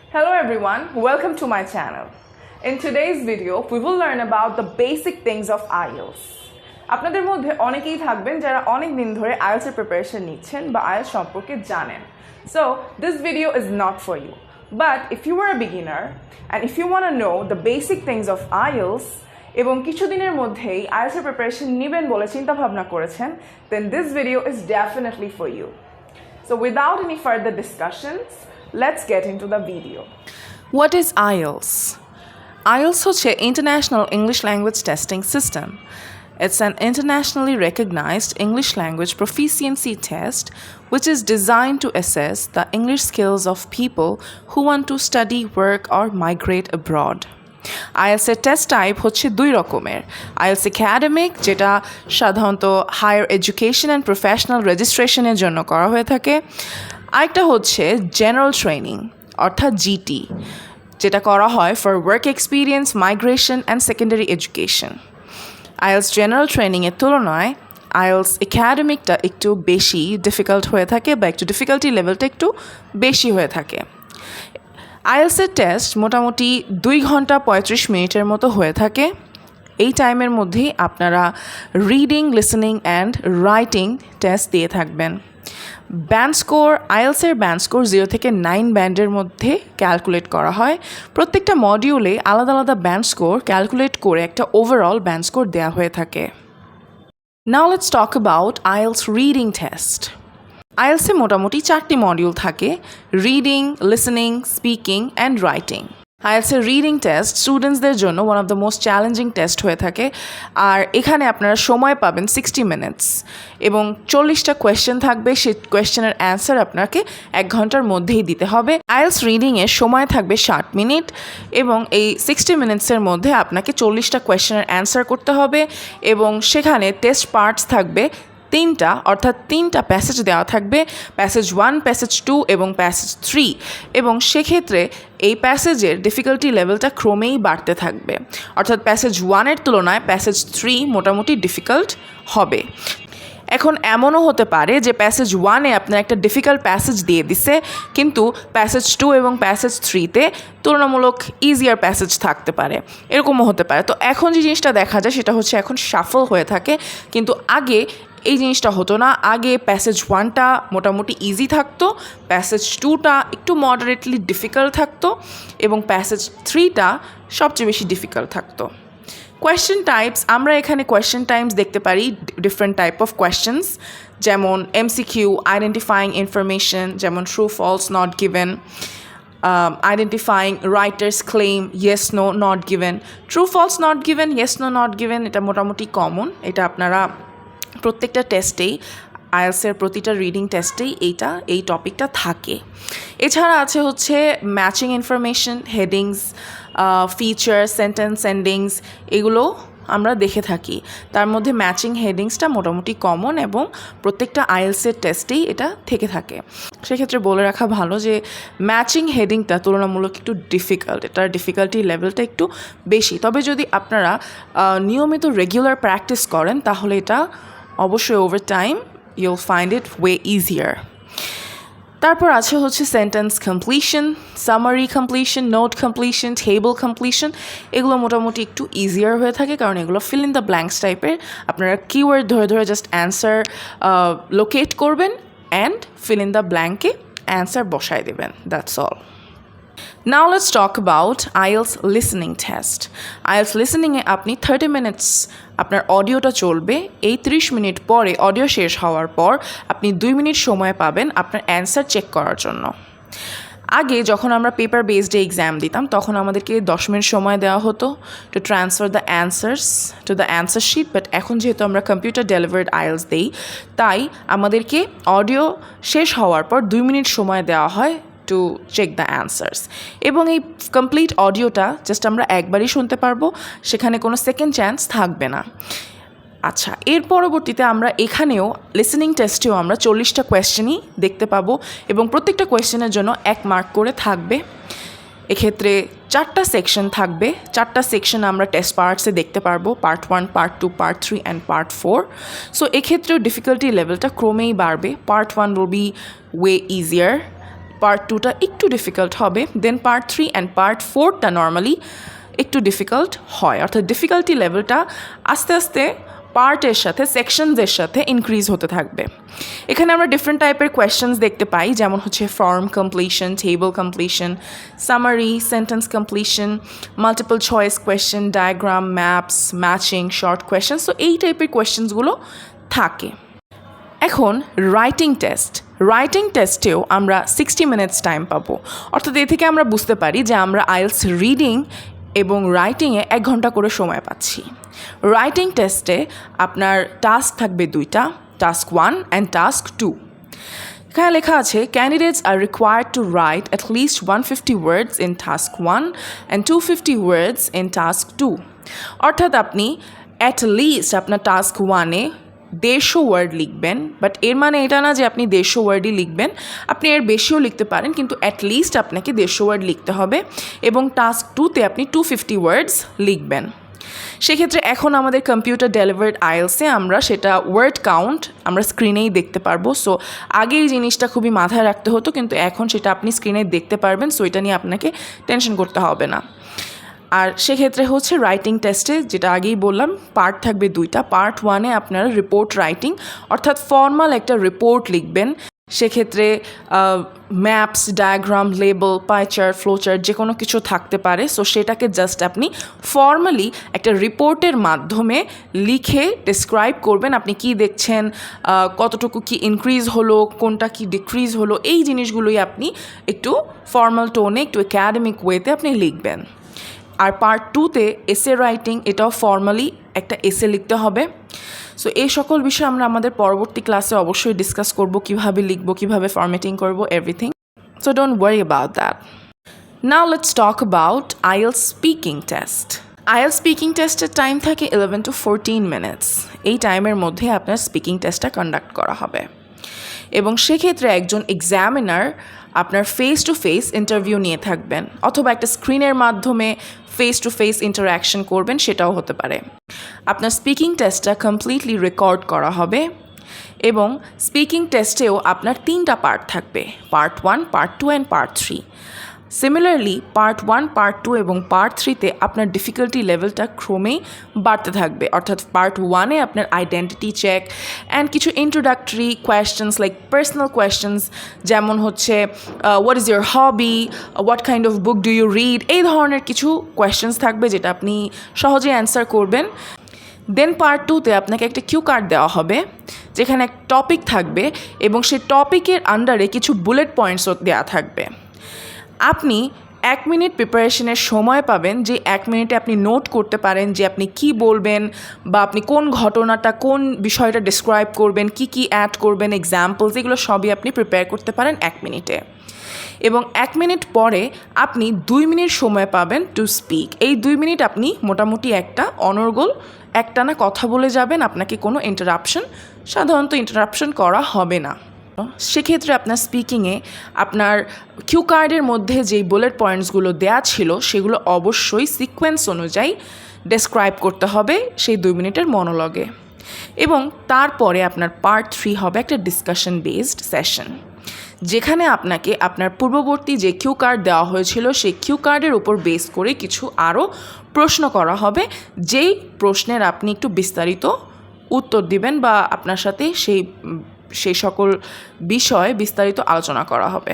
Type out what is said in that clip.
Hello everyone, welcome to my channel. In today's video, we will learn about the basic things of IELTS. আপনাদের মধ্যে অনেকেই থাকবেন যারা অনেক দিন ধরে IELTS এর প্রিপারেশন নিচ্ছেন বা IELTS সম্পর্কে জানেন. So, this video is not for you. But if you are a beginner and if you want to know the basic things of IELTS এবং কিছুদিনের মধ্যেই IELTS এর প্রিপারেশন নেবেন বলে চিন্তা ভাবনা করেছেন, then this video is definitely for you. So, without any further discussions, let's get into the video. What is IELTS? IELTS হচ্ছে International English Language Testing System. It's an internationally recognized English language proficiency test which is designed to assess the English skills of people who want to study, work or migrate abroad. IELTS এর test type হচ্ছে দুই রকমের. IELTS academic, যেটা সাধারণত higher education and professional রেজিস্ট্রেশনের জন্য করা হয়ে থাকে. আরেকটা হচ্ছে জেনারেল ট্রেনিং অর্থাৎ জিটি, যেটা করা হয় for work experience, migration and secondary education. IELTS general ট্রেনিংয়ের তুলনায় IELTS একাডেমিকটা একটু বেশি ডিফিকাল্ট হয়ে থাকে বা একটু ডিফিকাল্টি লেভেলটা একটু বেশি হয়ে থাকে. IELTS এর টেস্ট মোটামুটি 2 ঘন্টা 35 মিনিটের মতো হয়ে থাকে. এই টাইমের মধ্যেই আপনারা reading, listening and writing test দিয়ে থাকবেন. ব্যান্ড স্কোর, IELTS এর ব্যান্ড স্কোর 0 থেকে 9 ব্যান্ডের মধ্যে ক্যালকুলেট করা হয়. প্রত্যেকটা মডিউলে আলাদা আলাদা ব্যান্ড স্কোর ক্যালকুলেট করে একটা ওভারঅল ব্যান্ড স্কোর দেওয়া হয়ে থাকে. Now let's talk about IELTS reading test. IELTS এ মোটামুটি 4টি মডিউল থাকে: reading, listening, speaking and writing. IELTS এর রিডিং টেস্ট স্টুডেন্টসদের জন্য one of the most challenging test হয়ে থাকে. আর এখানে আপনারা সময় পাবেন 60 মিনিটস এবং 40টা কোয়েশ্চেন থাকবে. সেই কোয়েশ্চেনের অ্যান্সার আপনাকে 1 ঘন্টার মধ্যেই দিতে হবে. IELTS রিডিংয়ের সময় থাকবে 60 মিনিট এবং এই 60 মিনিটসের মধ্যে আপনাকে 40টা কোয়েশ্চেনের অ্যান্সার করতে হবে এবং সেখানে টেস্ট পার্টস থাকবে 3টা, অর্থাৎ 3টা প্যাসেজ দেওয়া থাকবে: প্যাসেজ 1, প্যাসেজ 2 এবং প্যাসেজ 3. এবং সেক্ষেত্রে এই প্যাসেজের ডিফিকাল্টি লেভেলটা ক্রমেই বাড়তে থাকবে, অর্থাৎ প্যাসেজ 1-এর তুলনায় প্যাসেজ 3 মোটামুটি ডিফিকাল্ট হবে. এখন এমনও হতে পারে যে প্যাসেজ 1-এ আপনার একটা ডিফিকাল্ট প্যাসেজ দিয়ে দিছে, কিন্তু প্যাসেজ 2 এবং প্যাসেজ 3-তে তুলনামূলক ইজিয়ার প্যাসেজ থাকতে পারে, এরকমও হতে পারে. তো এখন যে জিনিসটা দেখা যায় সেটা হচ্ছে এখন শাফল হয়ে থাকে, কিন্তু আগে এই জিনিসটা হতো না. আগে প্যাসেজ 1টা মোটামুটি ইজি থাকতো, প্যাসেজ 2টা একটু মডারেটলি ডিফিকাল্ট থাকতো এবং প্যাসেজ 3টা সবচেয়ে বেশি ডিফিকাল্ট থাকতো. কোয়েশ্চেন টাইপস, আমরা এখানে কোয়েশ্চেন টাইপস দেখতে পারি ডিফারেন্ট টাইপ অফ কোয়েশ্চেন্স, যেমন এমসিকিউ, আইডেন্টিফাইং ইনফরমেশন, যেমন true, false, not given, identifying writer's claim, yes, no, not given. True, false, not given, yes, no, not given এটা মোটামুটি common. এটা আপনারা প্রত্যেকটা টেস্টেই, IELTS এর প্রতিটা রিডিং টেস্টেই এই টপিকটা থাকে. এছাড়া আছে হচ্ছে matching information, headings, feature, sentence endings, এগুলো আমরা দেখে থাকি. তার মধ্যে ম্যাচিং হেডিংসটা মোটামুটি কমন এবং প্রত্যেকটা IELTS এর টেস্টেই এটা থেকে থাকে. সেক্ষেত্রে বলে রাখা ভালো যে ম্যাচিং হেডিংটা তুলনামূলক একটু ডিফিকাল্ট, এটার ডিফিকাল্টি লেভেলটা একটু বেশি. তবে যদি আপনারা নিয়মিত রেগুলার প্র্যাকটিস করেন তাহলে এটা অবশ্যই over time you'll find it way easier. তারপর আছে হচ্ছে sentence completion, summary completion, note completion, table completion. এগুলো মোটামুটি একটু ইজিয়ার হয়ে থাকে কারণ এগুলো ফিল ইন দ্য ব্ল্যাঙ্কস টাইপের. আপনারা কিওয়ার্ড ধরে ধরে জাস্ট অ্যান্সার লোকেট করবেন অ্যান্ড ফিল ইন দ্য ব্ল্যাঙ্কে অ্যান্সার বসায় দেবেন, that's all. Now let's talk about IELTS listening test. IELTS listening-এ আপনি 30 মিনিটস আপনার অডিওটা চলবে. এই 30 মিনিট পরে অডিও শেষ হওয়ার পর আপনি 2 মিনিট সময় পাবেন আপনার অ্যান্সার চেক করার জন্য. আগে যখন আমরা পেপার বেসড এক্সাম দিতাম তখন আমাদেরকে 10 মিনিট সময় দেওয়া হতো to transfer the answers to the answer sheet. But এখন যেহেতু আমরা কম্পিউটার ডেলিভার্ড IELTS দিই, তাই আমাদেরকে অডিও শেষ হওয়ার পর 2 মিনিট সময় দেওয়া হয় টু চেক দ্য অ্যান্সার্স. এবং এই কমপ্লিট অডিওটা জাস্ট আমরা একবারই শুনতে পারবো, সেখানে কোনো সেকেন্ড চান্স থাকবে না. আচ্ছা, এর পরবর্তীতে আমরা এখানেও লিসেনিং টেস্টেও আমরা 40টা কোয়েশ্চেনই দেখতে পাবো এবং প্রত্যেকটা কোয়েশ্চেনের জন্য 1 মার্ক করে থাকবে. এক্ষেত্রে 4টা সেকশন থাকবে. 4টা সেকশন আমরা টেস্ট পার্টসে দেখতে পারবো: part 1, part 2, part 3 and part 4. So এক্ষেত্রেও ডিফিকাল্টি লেভেলটা ক্রমেই বাড়বে. Part 1 will be way easier, part 2টা একটু ডিফিকাল্ট হবে, দেন পার্ট 3 অ্যান্ড পার্ট 4টা নর্মালি একটু ডিফিকাল্ট হয়, অর্থাৎ ডিফিকাল্টি লেভেলটা আস্তে আস্তে পার্টের সাথে সেকশনসের সাথে ইনক্রিজ হতে থাকবে। এখানে আমরা ডিফারেন্ট টাইপের কোয়েশ্চেন্স দেখতে পাই, যেমন হচ্ছে form completion, table completion, summary, sentence completion, multiple choice question, diagram, maps, matching, short question. So এই টাইপের কোয়েশ্চেন্সগুলো থাকে। এখন রাইটিং টেস্টেও আমরা 60 মিনিটস টাইম পাবো, অর্থাৎ এ থেকে আমরা বুঝতে পারি যে আমরা আইএলস রিডিং এবং রাইটিংয়ে 1 ঘন্টা করে সময় পাচ্ছি। রাইটিং টেস্টে আপনার টাস্ক থাকবে 2টা, টাস্ক 1 অ্যান্ড টাস্ক 2। এখানে লেখা আছে candidates are required to right at least 150 words in task 1 and 250 words in task 2। অর্থাৎ আপনি অ্যাট লিস্ট আপনার টাস্ক 1-এ 150 ওয়ার্ড লিখবেন, বাট এর মানে এটা না যে আপনি 150 ওয়ার্ডই লিখবেন, আপনি এর বেশিও লিখতে পারেন, কিন্তু অ্যাটলিস্ট আপনাকে 150 ওয়ার্ড লিখতে হবে। এবং টাস্ক 2-তে আপনি 250 ওয়ার্ডস লিখবেন। সেক্ষেত্রে এখন আমাদের কম্পিউটার ডেলিভার্ড আইএলসে আমরা সেটা ওয়ার্ড কাউন্ট আমরা স্ক্রিনেই দেখতে পারবো। সো আগে এই জিনিসটা খুবই মাথায় রাখতে হতো, কিন্তু এখন সেটা আপনি স্ক্রিনে দেখতে পারবেন। সো এটা নিয়ে আপনাকে টেনশন করতে হবে না। আর সেক্ষেত্রে হচ্ছে রাইটিং টেস্টে যেটা আগেই বললাম, পার্ট থাকবে 2টা। পার্ট 1-এ আপনারা রিপোর্ট রাইটিং, অর্থাৎ ফর্মাল একটা রিপোর্ট লিখবেন। সেক্ষেত্রে maps, diagram, label, pie chart, flowchart যে কোনো কিছু থাকতে পারে। সো সেটাকে জাস্ট আপনি ফর্মালি একটা রিপোর্টের মাধ্যমে লিখে ডেসক্রাইব করবেন, আপনি কি দেখছেন, কতটুকু কি ইনক্রিজ হলো, কোনটা কি ডিক্রিজ হলো, এই জিনিসগুলোই আপনি একটু ফর্মাল টোনে, একটু একাডেমিক ওয়েতে আপনি লিখবেন। আর পার্ট 2-তে এসে রাইটিং, এটাও ফর্মালি একটা এসে লিখতে হবে। সো এই সকল বিষয় আমরা আমাদের পরবর্তী ক্লাসে অবশ্যই ডিসকাস করব, কিভাবে লিখবো, কিভাবে ফরম্যাটিং করব, everything. So don't worry about that. Now let's talk about IELTS speaking test. IELTS speaking টেস্টের টাইম থাকে 11 to 14 মিনিটস। এই টাইমের মধ্যে আপনার স্পিকিং টেস্টটা কন্ডাক্ট করা হবে এবং সেক্ষেত্রে একজন এক্সামিনার আপনার ফেস টু ফেস ইন্টারভিউ নিয়ে থাকবেন, অথবা একটা স্ক্রিনের মাধ্যমে ফেস টু ফেস ইন্টারাকশন করবেন, সেটাও হতে পারে। আপনার স্পিকিং টেস্টটা কমপ্লিটলি রেকর্ড করা হবে এবং স্পিকিং টেস্টেও আপনার 3টা পার্ট থাকবে, part 1, part 2 and part 3। Similarly part 1, part 2 এবং পার্ট 3-তে আপনার ডিফিকাল্টি লেভেলটা ক্রমেই বাড়তে থাকবে। অর্থাৎ পার্ট 1-এ আপনার আইডেন্টিটি চেক অ্যান্ড কিছু introductory questions like personal questions, যেমন হচ্ছে what is your hobby, what kind of book do you read, এই ধরনের কিছু কোয়েশ্চেন্স থাকবে যেটা আপনি সহজেই অ্যান্সার করবেন। দেন পার্ট 2-তে আপনাকে একটা কিউ কার্ড দেওয়া হবে, যেখানে এক টপিক থাকবে এবং সেই টপিকের আন্ডারে কিছু বুলেট পয়েন্টসও দেওয়া থাকবে। আপনি 1 মিনিট প্রিপারেশনের সময় পাবেন, যে 1 মিনিটে আপনি নোট করতে পারেন যে আপনি কি বলবেন, বা আপনি কোন ঘটনাটা, কোন বিষয়টা ডেসক্রাইব করবেন, কি অ্যাড করবেন, এক্সাম্পলস, এগুলো সবই আপনি প্রিপেয়ার করতে পারেন 1 মিনিটে। এবং 1 মিনিট পরে আপনি 2 মিনিট সময় পাবেন টু স্পিক। এই 2 মিনিট আপনি মোটামুটি একটা অনর্গল একটানা কথা বলে যাবেন, আপনাকে কোনো সাধারণত ইন্টারাপশন করা হবে না। সেক্ষেত্রে আপনার স্পিকিংয়ে আপনার কিউ কার্ডের মধ্যে যেই বুলেট পয়েন্টসগুলো দেয়া ছিল সেগুলো অবশ্যই সিকোয়েন্স অনুযায়ী ডেসক্রাইব করতে হবে সেই 2 মিনিটের মনোলগে। এবং তারপরে আপনার পার্ট 3 হবে একটা ডিসকাশন বেসড সেশন, যেখানে আপনাকে আপনার পূর্ববর্তী যে কিউ কার্ড দেওয়া হয়েছিল সেই কিউ কার্ডের উপর বেস করে কিছু আরও প্রশ্ন করা হবে, যেই প্রশ্নের আপনি একটু বিস্তারিত উত্তর দিবেন বা আপনার সাথে সেই সকল বিষয়ে বিস্তারিত আলোচনা করা হবে।